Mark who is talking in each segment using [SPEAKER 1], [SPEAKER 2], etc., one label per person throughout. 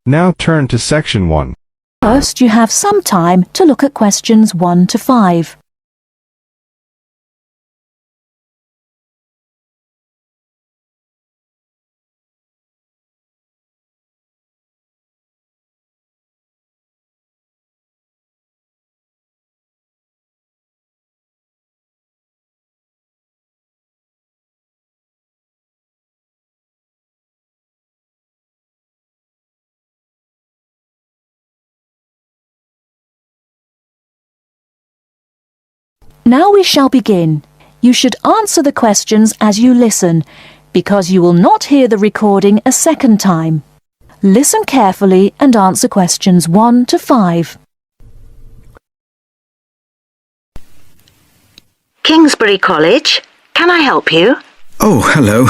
[SPEAKER 1] Now turn to section 1.
[SPEAKER 2] First, you have some time to look at questions 1 to 5. Now we shall begin. You should answer the questions as you listen, because you will not hear the recording a second time. Listen carefully and answer questions 1 to 5.
[SPEAKER 3] Kingsbury College, can I help you?
[SPEAKER 4] Oh, hello.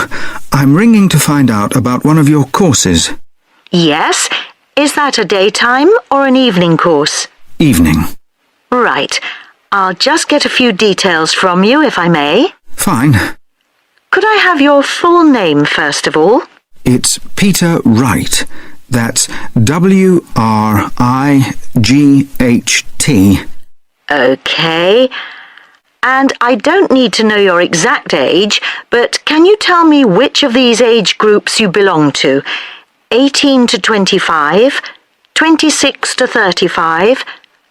[SPEAKER 4] I'm ringing to find out about one of your courses.
[SPEAKER 3] Yes. Is that a daytime or an evening course?
[SPEAKER 4] Evening.
[SPEAKER 3] Right. I'll just get a few details from you, if I may.
[SPEAKER 4] Fine.
[SPEAKER 3] Could I have your full name, first of all?
[SPEAKER 4] It's Peter Wright. That's W-R-I-G-H-T.
[SPEAKER 3] OK. And I don't need to know your exact age, but can you tell me which of these age groups you belong to? 18 to 25, 26 to 35,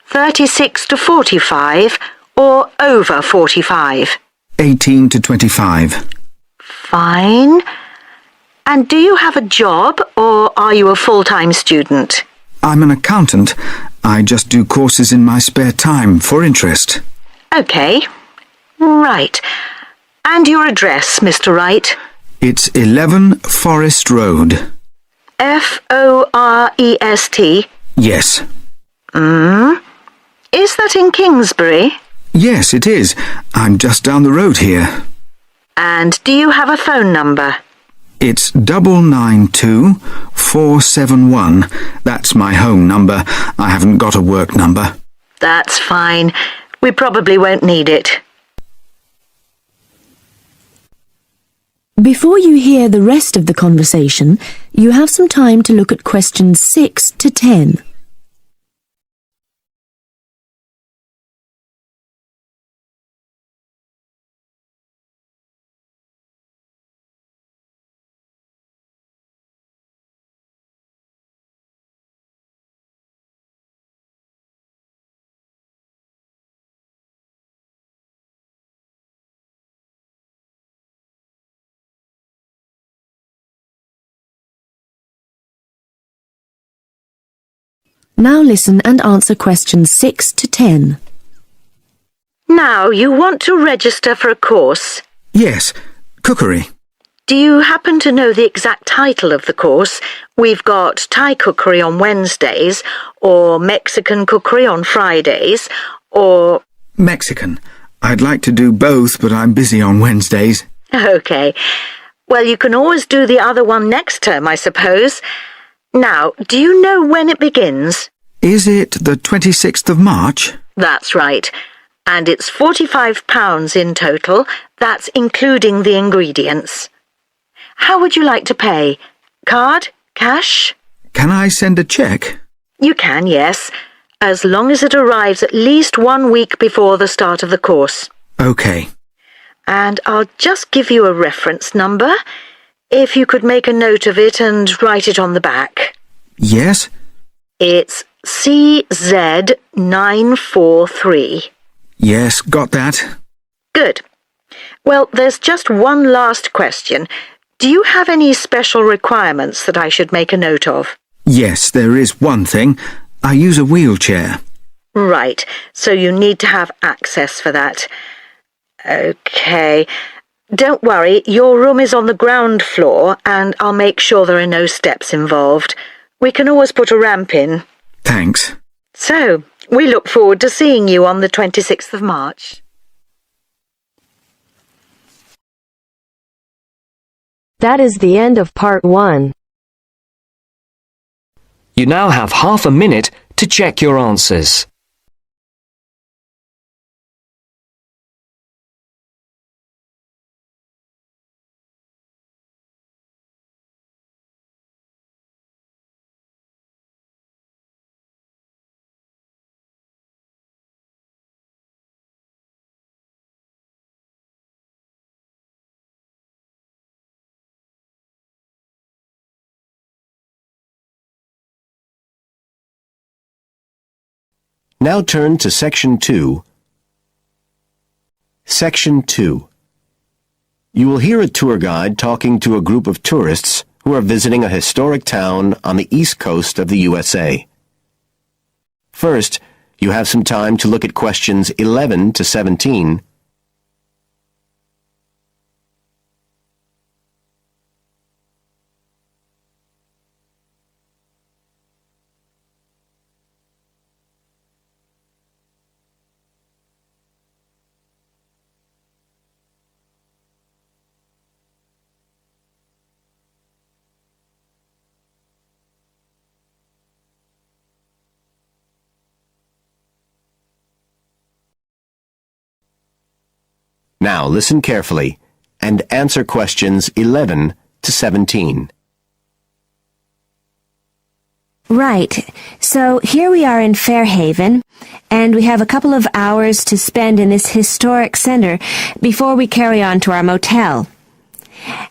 [SPEAKER 3] 36 to 45, or over 45?
[SPEAKER 4] 18 to 25.
[SPEAKER 3] Fine. And do you have a job, or are you a full-time student?
[SPEAKER 4] I'm an accountant. I just do courses in my spare time for interest.
[SPEAKER 3] OK. Right. And your address, Mr. Wright?
[SPEAKER 4] It's 11 Forest Road.
[SPEAKER 3] Forest?
[SPEAKER 4] Yes.
[SPEAKER 3] Is that in Kingsbury?
[SPEAKER 4] Yes, it is. I'm just down the road here.
[SPEAKER 3] And do you have a phone number?
[SPEAKER 4] It's 992471. That's my home number. I haven't got a work number.
[SPEAKER 3] That's fine. We probably won't need it.
[SPEAKER 2] Before you hear the rest of the conversation, you have some time to look at questions 6 to 10. Now listen and answer questions 6 to 10.
[SPEAKER 3] Now, you want to register for a course.
[SPEAKER 4] Yes, cookery.
[SPEAKER 3] Do you happen to know the exact title of the course? We've got Thai cookery on Wednesdays, or Mexican cookery on Fridays, or...
[SPEAKER 4] Mexican. I'd like to do both, but I'm busy on Wednesdays.
[SPEAKER 3] OK. Well, you can always do the other one next term, I suppose. Now, do you know when it begins?
[SPEAKER 4] Is it the 26th of March?
[SPEAKER 3] That's right. And it's £45 in total. That's including the ingredients. How would you like to pay? Card? Cash?
[SPEAKER 4] Can I send a cheque?
[SPEAKER 3] You can, yes, as long as it arrives at least 1 week before the start of the course.
[SPEAKER 4] OK.
[SPEAKER 3] And I'll just give you a reference number. If you could make a note of it and write it on the back.
[SPEAKER 4] Yes?
[SPEAKER 3] It's CZ943.
[SPEAKER 4] Yes, got that.
[SPEAKER 3] Good. Well, there's just one last question. Do you have any special requirements that I should make a note of?
[SPEAKER 4] Yes, there is one thing. I use a wheelchair.
[SPEAKER 3] Right, so you need to have access for that. OK. Don't worry, your room is on the ground floor and I'll make sure there are no steps involved. We can always put a ramp in.
[SPEAKER 4] Thanks.
[SPEAKER 3] So, we look forward to seeing you on the 26th of March.
[SPEAKER 5] That is the end of part 1.
[SPEAKER 6] You now have half a minute to check your answers.
[SPEAKER 7] Now turn to Section 2. Section 2. You will hear a tour guide talking to a group of tourists who are visiting a historic town on the east coast of the USA. First, you have some time to look at questions 11 to 17. Now listen carefully and answer questions 11 to 17.
[SPEAKER 5] Right. So here we are in Fairhaven, and we have a couple of hours to spend in this historic center before we carry on to our motel.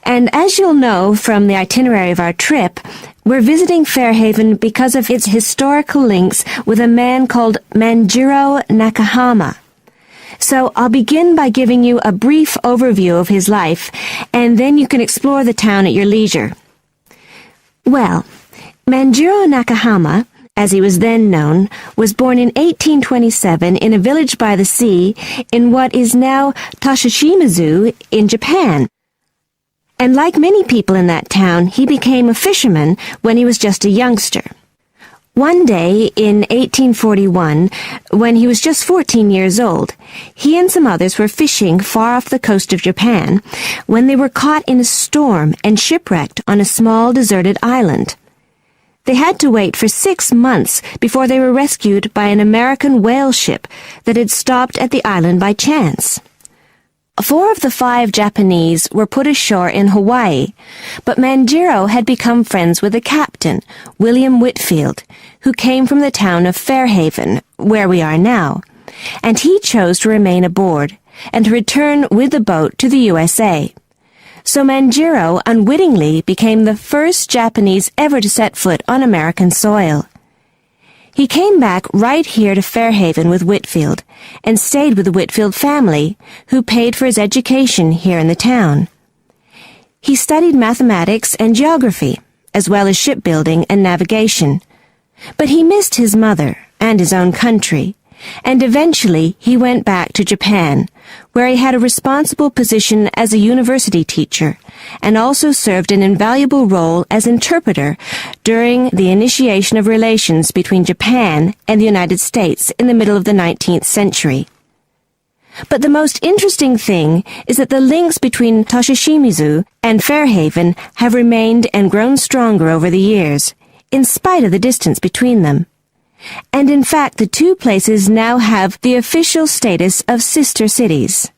[SPEAKER 5] And as you'll know from the itinerary of our trip, we're visiting Fairhaven because of its historical links with a man called Manjiro Nakahama. So I'll begin by giving you a brief overview of his life, and then you can explore the town at your leisure. Well, Manjiro Nakahama, as he was then known, was born in 1827 in a village by the sea in what is now Toshishimizu in Japan. And like many people in that town, he became a fisherman when he was just a youngster. One day in 1841, when he was just 14 years old, he and some others were fishing far off the coast of Japan when they were caught in a storm and shipwrecked on a small deserted island. They had to wait for 6 months before they were rescued by an American whale ship that had stopped at the island by chance. 4 of the 5 Japanese were put ashore in Hawaii, but Manjiro had become friends with the captain, William Whitfield, who came from the town of Fairhaven, where we are now, and he chose to remain aboard and to return with the boat to the USA. So Manjiro unwittingly became the first Japanese ever to set foot on American soil. He came back right here to Fairhaven with Whitfield and stayed with the Whitfield family, who paid for his education here in the town. He studied mathematics and geography, as well as shipbuilding and navigation. But he missed his mother and his own country, and eventually he went back to Japan, where he had a responsible position as a university teacher, and also served an invaluable role as interpreter during the initiation of relations between Japan and the United States in the middle of the 19th century. But the most interesting thing is that the links between Toshishimizu and Fairhaven have remained and grown stronger over the years, in spite of the distance between them. And in fact, the 2 places now have the official status of sister cities.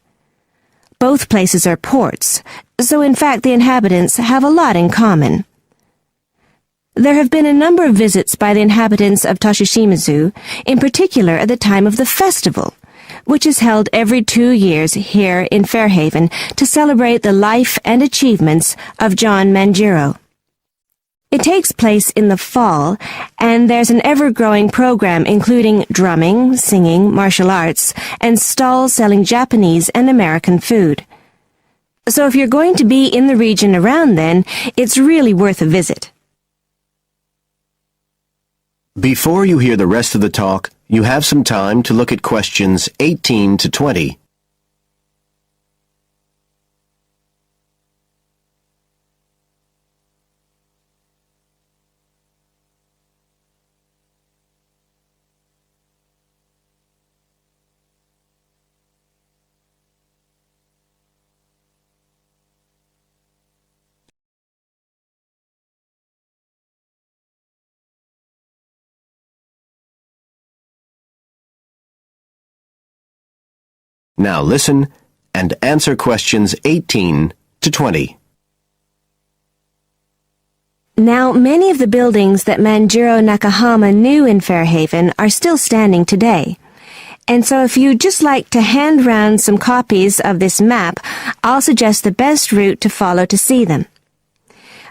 [SPEAKER 5] Both places are ports, so in fact the inhabitants have a lot in common. There have been a number of visits by the inhabitants of Toshishimizu, in particular at the time of the festival, which is held every 2 years here in Fairhaven to celebrate the life and achievements of John Manjiro. It takes place in the fall, and there's an ever-growing program including drumming, singing, martial arts, and stalls selling Japanese and American food. So if you're going to be in the region around then, it's really worth a visit.
[SPEAKER 7] Before you hear the rest of the talk, you have some time to look at questions 18 to 20. Now listen and answer questions 18 to 20.
[SPEAKER 5] Now, many of the buildings that Manjiro Nakahama knew in Fairhaven are still standing today. And so if you'd just like to hand round some copies of this map, I'll suggest the best route to follow to see them.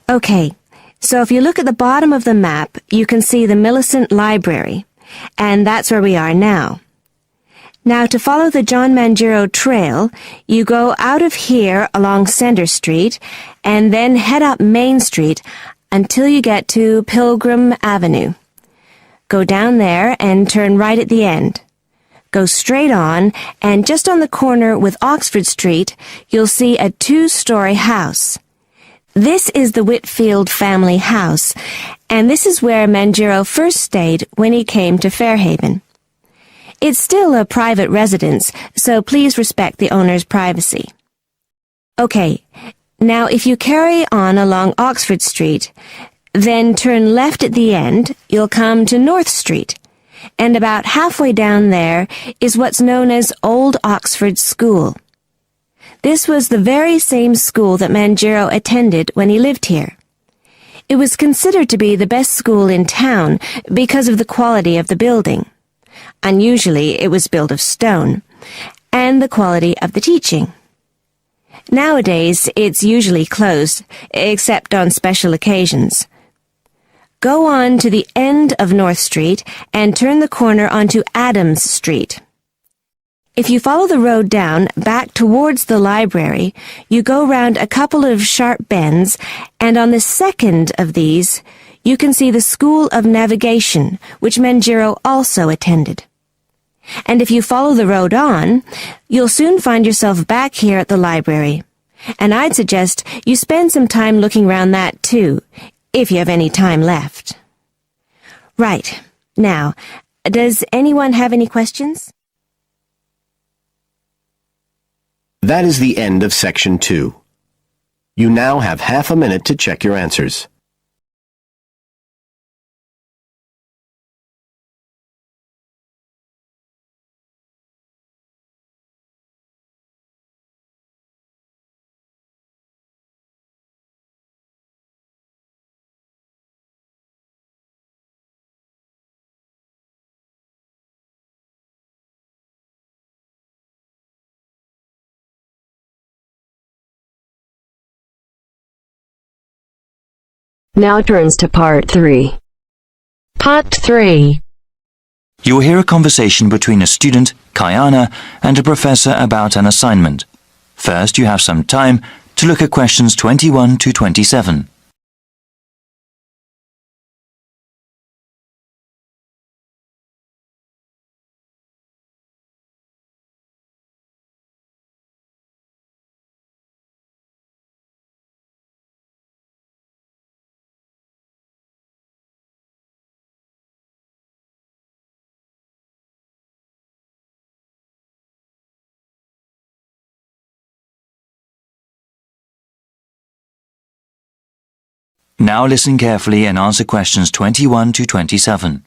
[SPEAKER 5] Okay, so if you look at the bottom of the map, you can see the Millicent Library. and that's where we are now. Now, to follow the John Manjiro Trail, you go out of here along Center Street and then head up Main Street until you get to Pilgrim Avenue. Go down there and turn right at the end. Go straight on, and just on the corner with Oxford Street, you'll see a 2-story house. This is the Whitfield family house, and this is where Manjiro first stayed when he came to Fairhaven. It's still a private residence, so please respect the owner's privacy. Okay, now if you carry on along Oxford Street, then turn left at the end, you'll come to North Street, and about halfway down there is what's known as Old Oxford School. This was the very same school that Manjiro attended when he lived here. It was considered to be the best school in town because of the quality of the building. Unusually, it was built of stone, and the quality of the teaching. Nowadays, it's usually closed, except on special occasions. Go on to the end of North Street and turn the corner onto Adams Street. If you follow the road down back towards the library, you go round a couple of sharp bends, and on the second of these, you can see the School of Navigation, which Manjiro also attended. And if you follow the road on, you'll soon find yourself back here at the library. And I'd suggest you spend some time looking around that too, if you have any time left. Right. Now, does anyone have any questions?
[SPEAKER 7] That is the end of Section 2. You now have half a minute to check your answers.
[SPEAKER 8] Now turns to Part 3. Part 3.
[SPEAKER 9] You will hear a conversation between a student, Kayana, and a professor about an assignment. First, you have some time to look at questions 21 to 27. Now listen carefully and answer questions 21 to 27.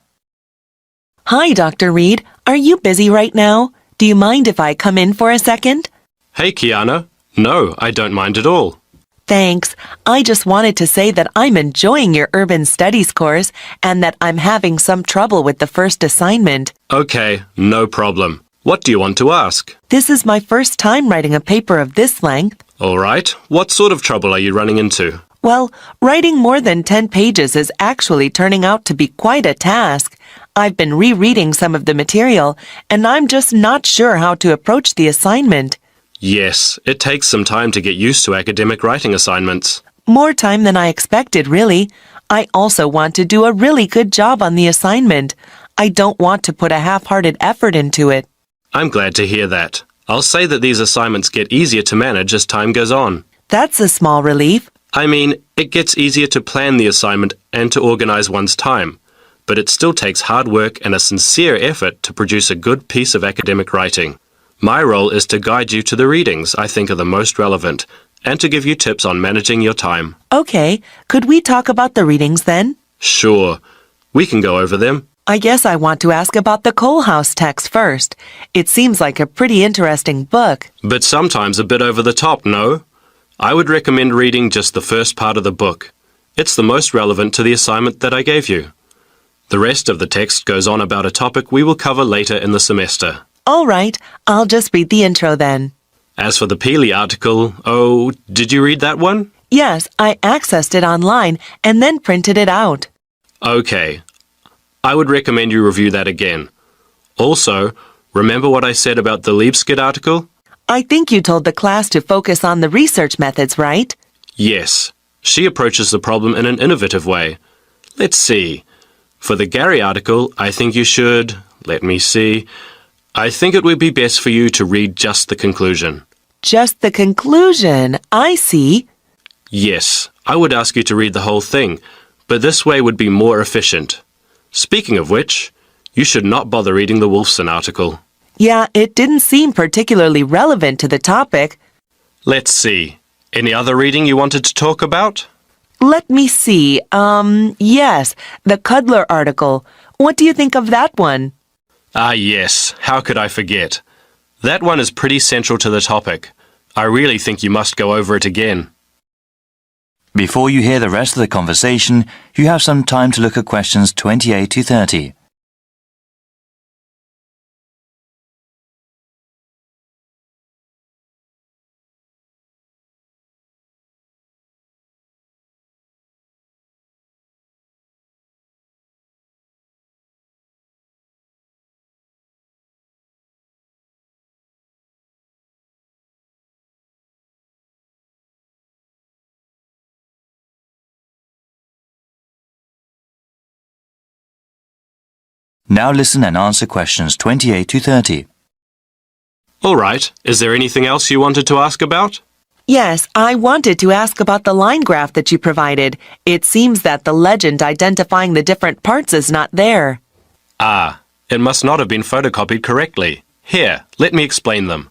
[SPEAKER 10] Hi, Dr. Reed. Are you busy right now? Do you mind if I come in for a second?
[SPEAKER 11] Hey, Kiana. No, I don't mind at all.
[SPEAKER 10] Thanks. I just wanted to say that I'm enjoying your urban studies course and that I'm having some trouble with the first assignment.
[SPEAKER 11] Okay, no problem. What do you want to ask?
[SPEAKER 10] This is my first time writing a paper of this length.
[SPEAKER 11] All right. What sort of trouble are you running into?
[SPEAKER 10] Well, writing more than 10 pages is actually turning out to be quite a task. I've been rereading some of the material, and I'm just not sure how to approach the assignment.
[SPEAKER 11] Yes, it takes some time to get used to academic writing assignments.
[SPEAKER 10] More time than I expected, really. I also want to do a really good job on the assignment. I don't want to put a half-hearted effort into it.
[SPEAKER 11] I'm glad to hear that. I'll say that these assignments get easier to manage as time goes on.
[SPEAKER 10] That's a small relief.
[SPEAKER 11] I mean, it gets easier to plan the assignment and to organize one's time, but it still takes hard work and a sincere effort to produce a good piece of academic writing. My role is to guide you to the readings I think are the most relevant, and to give you tips on managing your time.
[SPEAKER 10] Okay, could we talk about the readings then?
[SPEAKER 11] Sure, we can go over them.
[SPEAKER 10] I guess I want to ask about the Coal House text first. It seems like a pretty interesting book.
[SPEAKER 11] But sometimes a bit over the top, no? I would recommend reading just the first part of the book. It's the most relevant to the assignment that I gave you. The rest of the text goes on about a topic we will cover later in the semester.
[SPEAKER 10] All right, I'll just read the intro then.
[SPEAKER 11] As for the Peely article, oh, did you read that one?
[SPEAKER 10] Yes, I accessed it online and then printed it out.
[SPEAKER 11] Okay. I would recommend you review that again. Also, remember what I said about the Liebskid article?
[SPEAKER 10] I think you told the class to focus on the research methods, right?
[SPEAKER 11] Yes. She approaches the problem in an innovative way. Let's see. For the Gary article, I think you should... Let me see. I think it would be best for you to read just the conclusion.
[SPEAKER 10] Just the conclusion. I see.
[SPEAKER 11] Yes, I would ask you to read the whole thing, but this way would be more efficient. Speaking of which, you should not bother reading the Wolfson article.
[SPEAKER 10] Yeah, it didn't seem particularly relevant to the topic.
[SPEAKER 11] Let's see. Any other reading you wanted to talk about?
[SPEAKER 10] Let me see. Yes, the Cudler article. What do you think of that one?
[SPEAKER 11] Ah, yes. How could I forget? That one is pretty central to the topic. I really think you must go over it again.
[SPEAKER 9] Before you hear the rest of the conversation, you have some time to look at questions 28 to 30. Now listen and answer questions 28 to 30.
[SPEAKER 11] All right. Is there anything else you wanted to ask about?
[SPEAKER 10] Yes, I wanted to ask about the line graph that you provided. It seems that the legend identifying the different parts is not there.
[SPEAKER 11] Ah, it must not have been photocopied correctly. Here, let me explain them.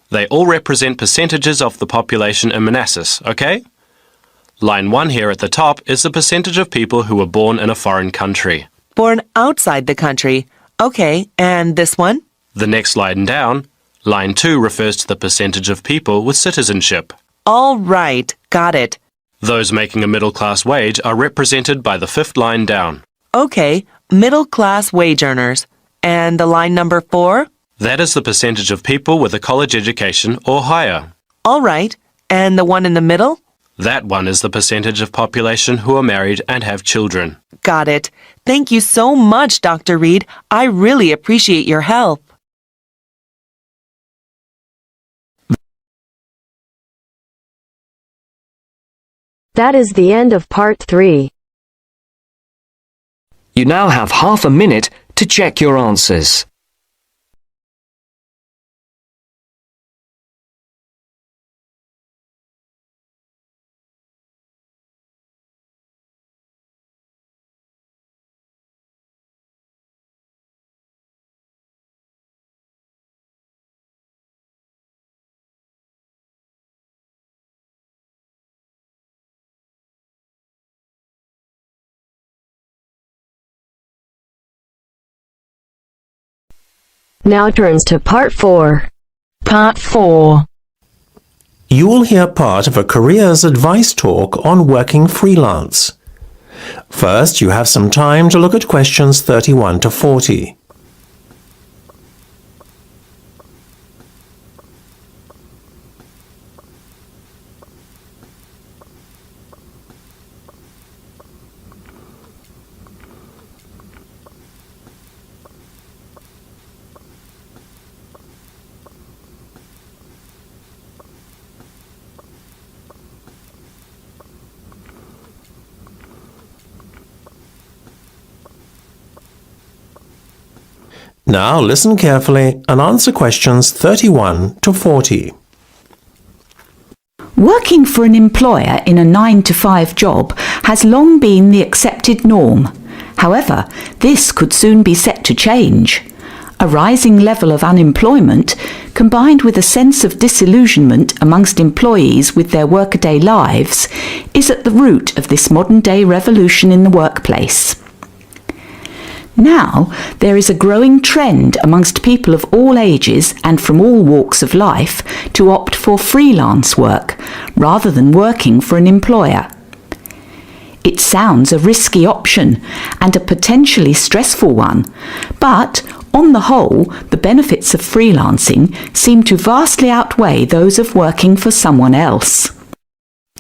[SPEAKER 11] They all represent percentages of the population in Manassas, okay? Line 1 here at the top is the percentage of people who were born in a foreign country.
[SPEAKER 10] Born outside the country. Okay, and this one?
[SPEAKER 11] The next line down, line 2 refers to the percentage of people with citizenship.
[SPEAKER 10] All right, got it.
[SPEAKER 11] Those making a middle-class wage are represented by the 5th line down.
[SPEAKER 10] Okay, middle-class wage earners. And the line number 4?
[SPEAKER 11] That is the percentage of people with a college education or higher.
[SPEAKER 10] All right, and the one in the middle?
[SPEAKER 11] That one is the percentage of population who are married and have children.
[SPEAKER 10] Got it. Thank you so much, Dr. Reed. I really appreciate your help.
[SPEAKER 8] That is the end of part 3.
[SPEAKER 6] You now have half a minute to check your answers.
[SPEAKER 8] Now turns to part 4.
[SPEAKER 2] Part 4.
[SPEAKER 12] You will hear part of a careers advice talk on working freelance. First, you have some time to look at questions 31 to 40. Now listen carefully and answer questions 31 to 40.
[SPEAKER 2] Working for an employer in a 9-to-5 job has long been the accepted norm. However, this could soon be set to change. A rising level of unemployment, combined with a sense of disillusionment amongst employees with their workaday lives, is at the root of this modern-day revolution in the workplace. Now, there is a growing trend amongst people of all ages and from all walks of life to opt for freelance work rather than working for an employer. It sounds a risky option and a potentially stressful one, but on the whole, the benefits of freelancing seem to vastly outweigh those of working for someone else.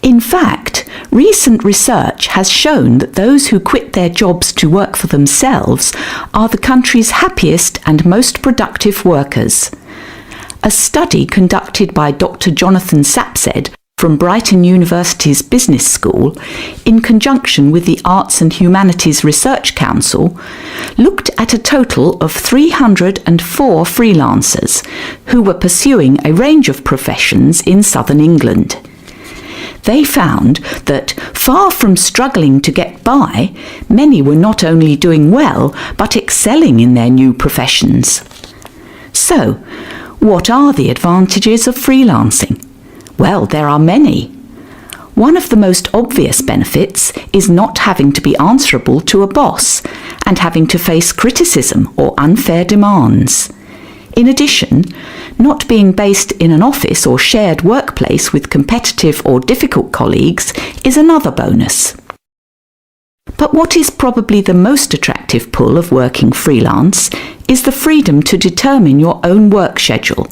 [SPEAKER 2] In fact,
[SPEAKER 13] Recent research has shown that those who quit their jobs to work for themselves are the country's happiest and most productive workers. A study conducted by Dr. Jonathan Sapsed from Brighton University's Business School, in conjunction with the Arts and Humanities Research Council, looked at a total of 304 freelancers who were pursuing a range of professions in southern England. They found that, far from struggling to get by, many were not only doing well, but excelling in their new professions. So, what are the advantages of freelancing? Well, there are many. One of the most obvious benefits is not having to be answerable to a boss and having to face criticism or unfair demands. In addition, not being based in an office or shared workplace with competitive or difficult colleagues is another bonus. But what is probably the most attractive pull of working freelance is the freedom to determine your own work schedule.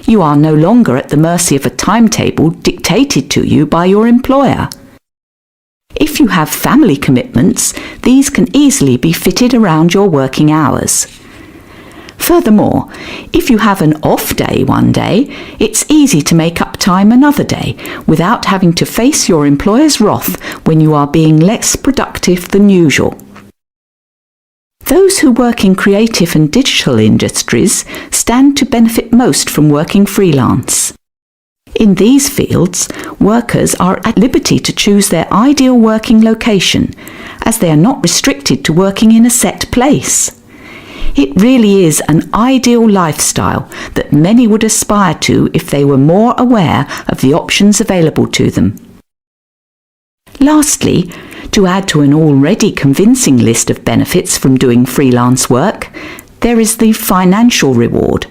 [SPEAKER 13] You are no longer at the mercy of a timetable dictated to you by your employer. If you have family commitments, these can easily be fitted around your working hours. Furthermore, if you have an off day one day, it's easy to make up time another day without having to face your employer's wrath when you are being less productive than usual. Those who work in creative and digital industries stand to benefit most from working freelance. In these fields, workers are at liberty to choose their ideal working location, as they are not restricted to working in a set place. It really is an ideal lifestyle that many would aspire to if they were more aware of the options available to them. Lastly, to add to an already convincing list of benefits from doing freelance work, there is the financial reward.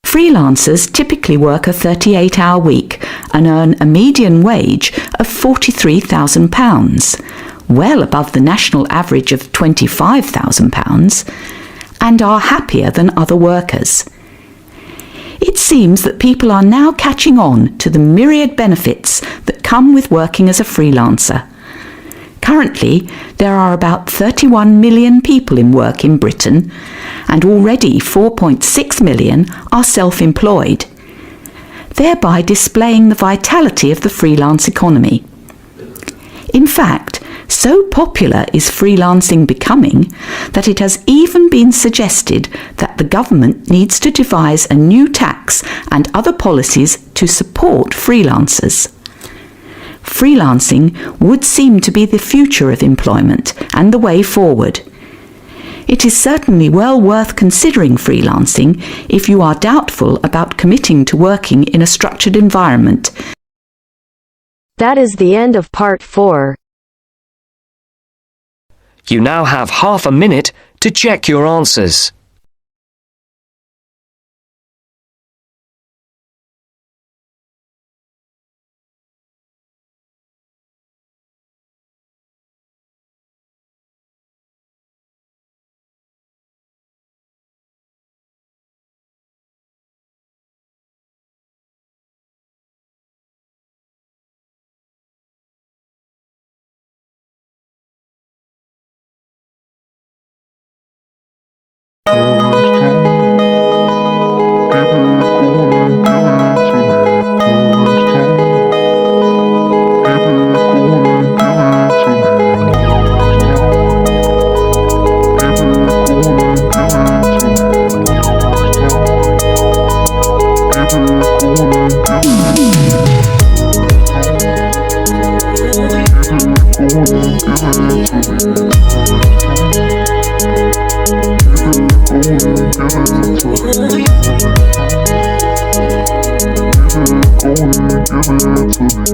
[SPEAKER 13] Freelancers typically work a 38-hour week and earn a median wage of £43,000, well above the national average of £25,000, and are happier than other workers. It seems that people are now catching on to the myriad benefits that come with working as a freelancer. Currently, there are about 31 million people in work in Britain, and already 4.6 million are self-employed, thereby displaying the vitality of the freelance economy. In fact, so popular is freelancing becoming that it has even been suggested that the government needs to devise a new tax and other policies to support freelancers. Freelancing would seem to be the future of employment and the way forward. It is certainly well worth considering freelancing if you are doubtful about committing to working in a structured environment.
[SPEAKER 8] That is the end of part 4.
[SPEAKER 6] You now have half a minute to check your answers.
[SPEAKER 1] Give it to me.